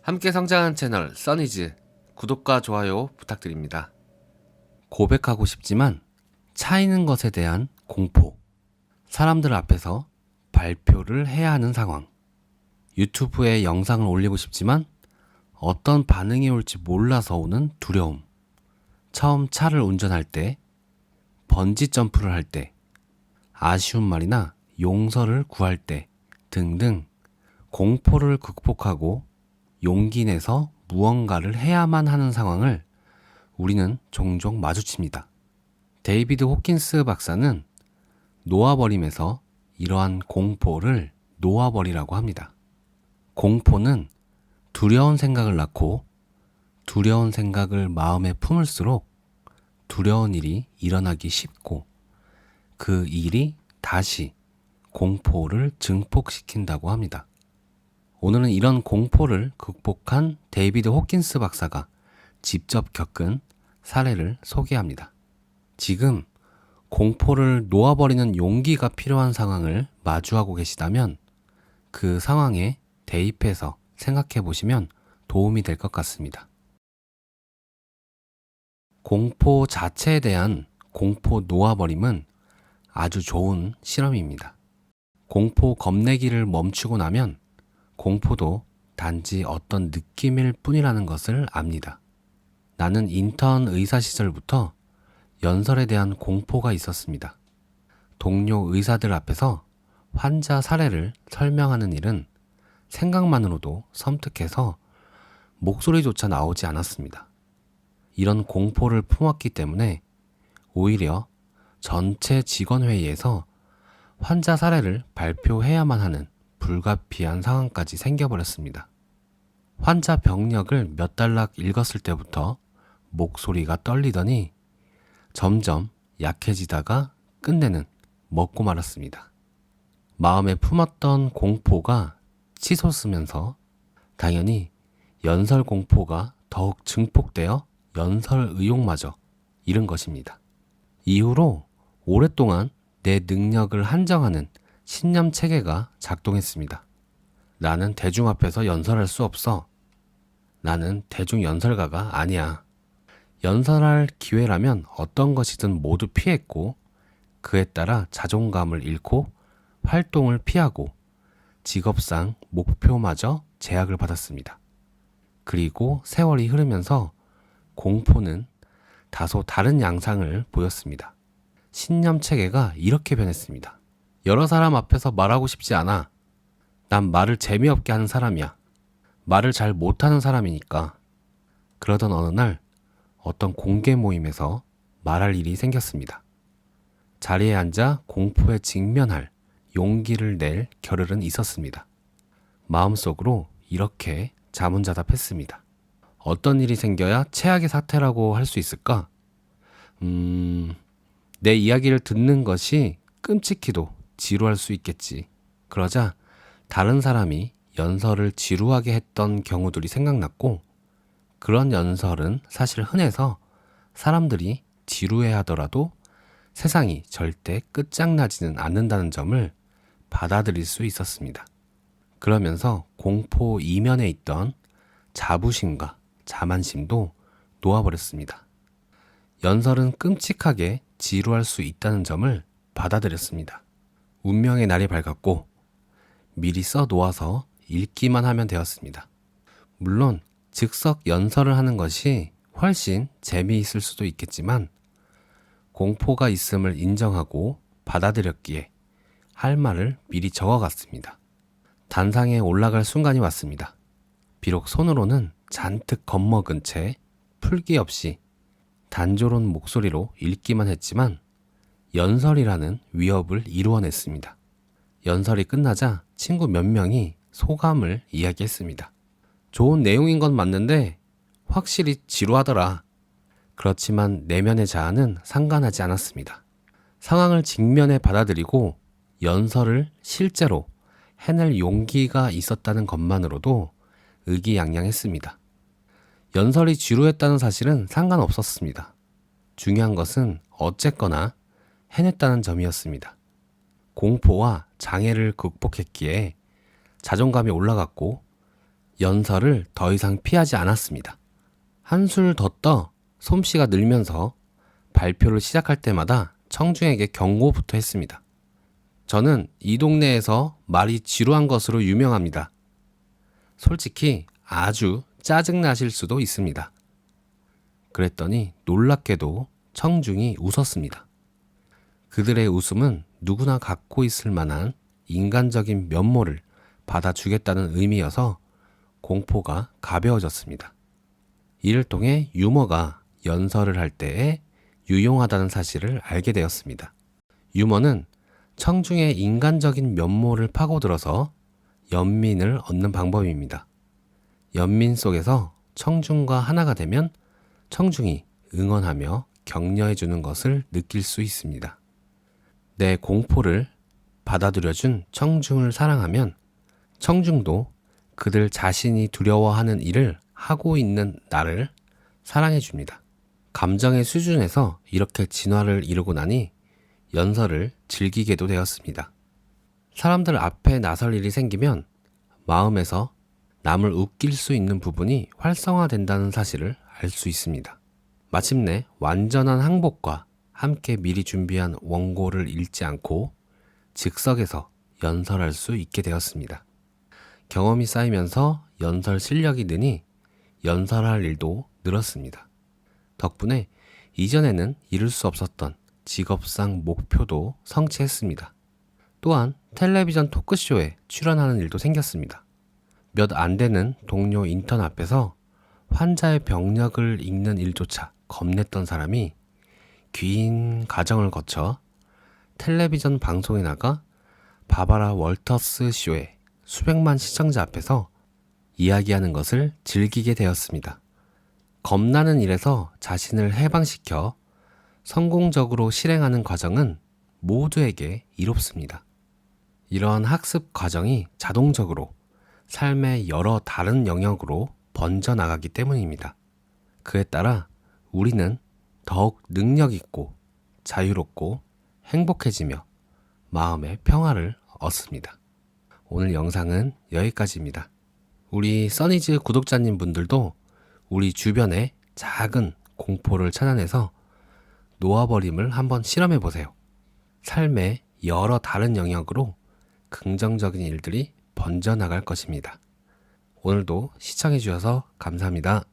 함께 성장하는 채널 써니즈 구독과 좋아요 부탁드립니다. 고백하고 싶지만 차이는 것에 대한 공포, 사람들 앞에서 발표를 해야 하는 상황, 유튜브에 영상을 올리고 싶지만 어떤 반응이 올지 몰라서 오는 두려움, 처음 차를 운전할 때, 번지 점프를 할 때, 아쉬운 말이나 용서를 구할 때 등등 공포를 극복하고 용기 내서 무언가를 해야만 하는 상황을 우리는 종종 마주칩니다. 데이비드 호킨스 박사는 놓아버림에서 이러한 공포를 놓아버리라고 합니다. 공포는 두려운 생각을 낳고 두려운 생각을 마음에 품을수록 두려운 일이 일어나기 쉽고 그 일이 다시 공포를 증폭시킨다고 합니다. 오늘은 이런 공포를 극복한 데이비드 호킨스 박사가 직접 겪은 사례를 소개합니다. 지금 공포를 놓아버리는 용기가 필요한 상황을 마주하고 계시다면 그 상황에 대입해서 생각해 보시면 도움이 될 것 같습니다. 공포 자체에 대한 공포 놓아버림은 아주 좋은 실험입니다. 공포 겁내기를 멈추고 나면 공포도 단지 어떤 느낌일 뿐이라는 것을 압니다. 나는 인턴 의사 시절부터 연설에 대한 공포가 있었습니다. 동료 의사들 앞에서 환자 사례를 설명하는 일은 생각만으로도 섬뜩해서 목소리조차 나오지 않았습니다. 이런 공포를 품었기 때문에 오히려 전체 직원회의에서 환자 사례를 발표해야만 하는 불가피한 상황까지 생겨버렸습니다. 환자 병력을 몇 단락 읽었을 때부터 목소리가 떨리더니 점점 약해지다가 끝내는 먹고 말았습니다. 마음에 품었던 공포가 치솟으면서 당연히 연설 공포가 더욱 증폭되어 연설 의욕마저 잃은 것입니다. 이후로 오랫동안 내 능력을 한정하는 신념 체계가 작동했습니다. 나는 대중 앞에서 연설할 수 없어. 나는 대중 연설가가 아니야. 연설할 기회라면 어떤 것이든 모두 피했고 그에 따라 자존감을 잃고 활동을 피하고 직업상 목표마저 제약을 받았습니다. 그리고 세월이 흐르면서 공포는 다소 다른 양상을 보였습니다. 신념 체계가 이렇게 변했습니다. 여러 사람 앞에서 말하고 싶지 않아. 난 말을 재미없게 하는 사람이야. 말을 잘 못하는 사람이니까. 그러던 어느 날 어떤 공개 모임에서 말할 일이 생겼습니다. 자리에 앉아 공포에 직면할 용기를 낼 겨를은 있었습니다. 마음속으로 이렇게 자문자답했습니다. 어떤 일이 생겨야 최악의 사태라고 할 수 있을까? 내 이야기를 듣는 것이 끔찍히도 지루할 수 있겠지. 그러자 다른 사람이 연설을 지루하게 했던 경우들이 생각났고 그런 연설은 사실 흔해서 사람들이 지루해 하더라도 세상이 절대 끝장나지는 않는다는 점을 받아들일 수 있었습니다. 그러면서 공포 이면에 있던 자부심과 자만심도 놓아버렸습니다. 연설은 끔찍하게 지루할 수 있다는 점을 받아들였습니다. 운명의 날이 밝았고 미리 써놓아서 읽기만 하면 되었습니다. 물론 즉석 연설을 하는 것이 훨씬 재미있을 수도 있겠지만 공포가 있음을 인정하고 받아들였기에 할 말을 미리 적어갔습니다. 단상에 올라갈 순간이 왔습니다. 비록 손으로는 잔뜩 겁먹은 채 풀기 없이 단조로운 목소리로 읽기만 했지만 연설이라는 위협을 이루어냈습니다. 연설이 끝나자 친구 몇 명이 소감을 이야기했습니다. 좋은 내용인 건 맞는데 확실히 지루하더라. 그렇지만 내면의 자아는 상관하지 않았습니다. 상황을 직면에 받아들이고 연설을 실제로 해낼 용기가 있었다는 것만으로도 의기양양했습니다. 연설이 지루했다는 사실은 상관없었습니다. 중요한 것은 어쨌거나 해냈다는 점이었습니다. 공포와 장애를 극복했기에 자존감이 올라갔고 연설을 더 이상 피하지 않았습니다. 한술 더 떠 솜씨가 늘면서 발표를 시작할 때마다 청중에게 경고부터 했습니다. 저는 이 동네에서 말이 지루한 것으로 유명합니다. 솔직히 아주 짜증나실 수도 있습니다. 그랬더니 놀랍게도 청중이 웃었습니다. 그들의 웃음은 누구나 갖고 있을 만한 인간적인 면모를 받아주겠다는 의미여서 공포가 가벼워졌습니다. 이를 통해 유머가 연설을 할 때에 유용하다는 사실을 알게 되었습니다. 유머는 청중의 인간적인 면모를 파고들어서 연민을 얻는 방법입니다. 연민 속에서 청중과 하나가 되면 청중이 응원하며 격려해 주는 것을 느낄 수 있습니다. 내 공포를 받아들여준 청중을 사랑하면 청중도 그들 자신이 두려워하는 일을 하고 있는 나를 사랑해 줍니다. 감정의 수준에서 이렇게 진화를 이루고 나니 연설을 즐기게도 되었습니다. 사람들 앞에 나설 일이 생기면 마음에서 남을 웃길 수 있는 부분이 활성화된다는 사실을 알 수 있습니다. 마침내 완전한 항복과 함께 미리 준비한 원고를 읽지 않고 즉석에서 연설할 수 있게 되었습니다. 경험이 쌓이면서 연설 실력이 느니 연설할 일도 늘었습니다. 덕분에 이전에는 이룰 수 없었던 직업상 목표도 성취했습니다. 또한 텔레비전 토크쇼에 출연하는 일도 생겼습니다. 몇 안 되는 동료 인턴 앞에서 환자의 병력을 읽는 일조차 겁냈던 사람이 긴 과정을 거쳐 텔레비전 방송에 나가 바바라 월터스 쇼에 수백만 시청자 앞에서 이야기하는 것을 즐기게 되었습니다. 겁나는 일에서 자신을 해방시켜 성공적으로 실행하는 과정은 모두에게 이롭습니다. 이러한 학습 과정이 자동적으로 삶의 여러 다른 영역으로 번져나가기 때문입니다. 그에 따라 우리는 더욱 능력있고 자유롭고 행복해지며 마음의 평화를 얻습니다. 오늘 영상은 여기까지입니다. 우리 써니즈 구독자님 분들도 우리 주변의 작은 공포를 찾아내서 놓아버림을 한번 실험해 보세요. 삶의 여러 다른 영역으로 긍정적인 일들이 번져나갈 것입니다. 오늘도 시청해 주셔서 감사합니다.